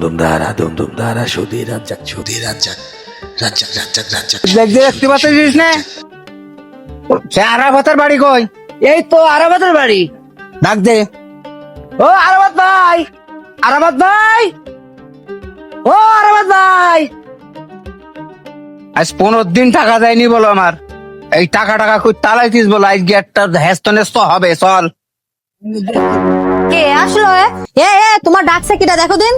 দুম দারা সুধী রাজ্জাক সুধী রাজ্জাক রাজ্জাক রাজ্জাক রাজ্জাক দেখতে পাচ্ছিস না সে আরাফাতের বাড়ি কই? এই তো আরাবাতের বাড়ি। ডাক দে। ও আরাবাত ভাই, আরাবাত ভাই, ও আরাবাত ভাই। আজ 15 দিন টাকা দেয়নি বলো আমার। এই টাকা কই তালাইতিস বলো? আজ গেটটা হেস্ত নেস্ত হবে। চল। কে আসলো? এ তোমার ডাকছে কিটা দেখো দিন।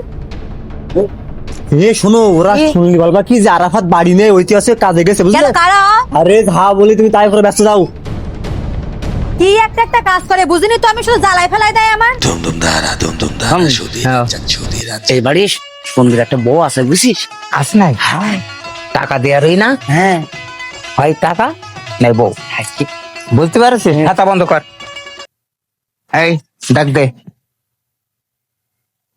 এ শোনো, ওরা শুনলি বলবা কি যে আরাফাত বাড়ি নেই, ঐতিহাসিক কাজে গেছে, কেন বুঝলে? কারা? আরে যা বলি তুমি তাই করে ব্যস্ত যাও। কি একটা কাজ করে বুঝিনি তো, আমি শুধু জ্বালাই ফেলাই দেয় আমার। দুম দারা সুধী রাজ্জাক সুধী রাজ্জাক এই বাড়ি সুন্দর একটা বউ আছে বুঝিস? আস নাই টাকা দেয়ারই না। হ্যাঁ, হয় টাকা নাই বউ। বুঝতে পারছিস? খাতা বন্ধ কর। এই ডাক দে।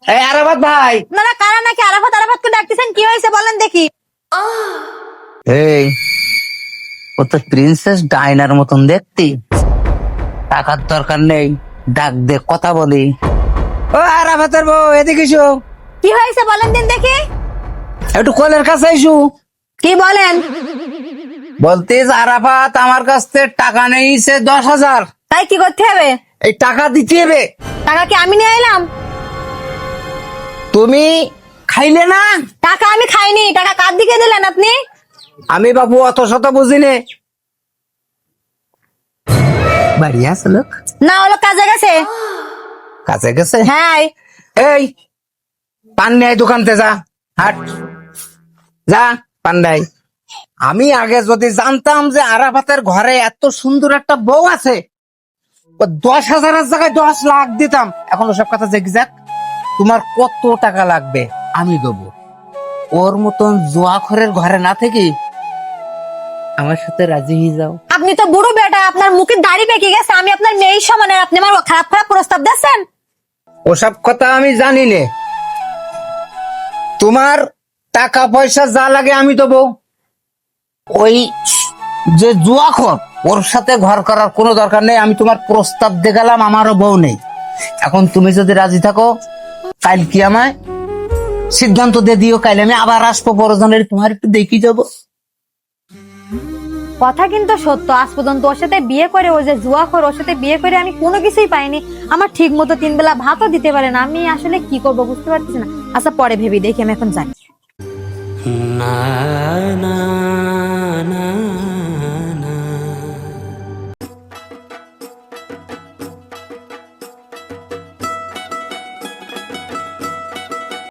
এই আরাবাত ভাই। আপনারা কারা নাকি আরাফাতকে ডাকতেছেন? কি হয়েছে বলেন দেখি। এই ও তো প্রিন্সেস ডায়নার মতন দেখতি। টাকার দরকার নেই, ডাক দে, কথা বলি। ও আরাফাতের বউ, এদিকে এসো। কি হয়েছে বলেন দিন দেখি। একটু কোলের কাছে এসো। কি বলেন? বলতিস আরাফাত আমার কাছ থেকে টাকা নিয়েছে 10,000। তাই কি করতে হবে? এই টাকা দিতে হবে। টাকা কি আমি নিয়ে এলাম? তুমি খাইলে না? টাকা আমি খাইনি। টাকা কার দিকে দিলেন আপনি? আমি বাবু অত শত বুঝিনে। বাড়ি আছে লোক? না, হলো কাজে গেছে। কাছে গেছে? হ্যাঁ। এই পান নেই, দোকানতে যা, হাট যা পান নেই। আমি আগে যদি জানতাম যে আরাফাতের ঘরে এত সুন্দর একটা বউ আছে, 10,000-এর জায়গায় 10 লাখ দিতাম। এখন ওসব কথা জেগে যাক। তোমার কত টাকা লাগবে আমি দেবো। ওর মতন জোয়াখরের ঘরে না থেকে আমার সাথে রাজি হয়ে যাও। আপনি তো বুড়ো বেটা, আপনার মুখে দাড়ি পেকে গেছে। আমি আপনার মেয়ের সমানের, আপনি আমার খারাপ প্রস্তাব দিচ্ছেন। ওসব কথা আমি জানি নে। তোমার টাকা পয়সা যা লাগে আমি দেবো। ওই যে জুয়াখর, ওর সাথে ঘর করার কোনো দরকার নেই। আমি তোমার প্রস্তাব দিয়ে গেলাম, আমারও বউ নেই। এখন তুমি যদি রাজি থাকো, কাল কি আমায় সিদ্ধান্ত দিয়ে দিও। কাল আমি আবার আসবো পরজনের, তোমার একটু দেখি যাবো। কথা কিন্তু সত্য। আজ পর্যন্ত ওর সাথে বিয়ে করে, ও যে জুয়াখোর, ওর সাথে বিয়ে করে আমি কোনো কিছুই পাইনি। আমার ঠিক মতো 3 বেলা ভাতও দিতে পারে না। আমি আসলে কি করব বুঝতে পারতেছি না। আচ্ছা পরে ভেবে দেখি, আমি এখন যাই। না না না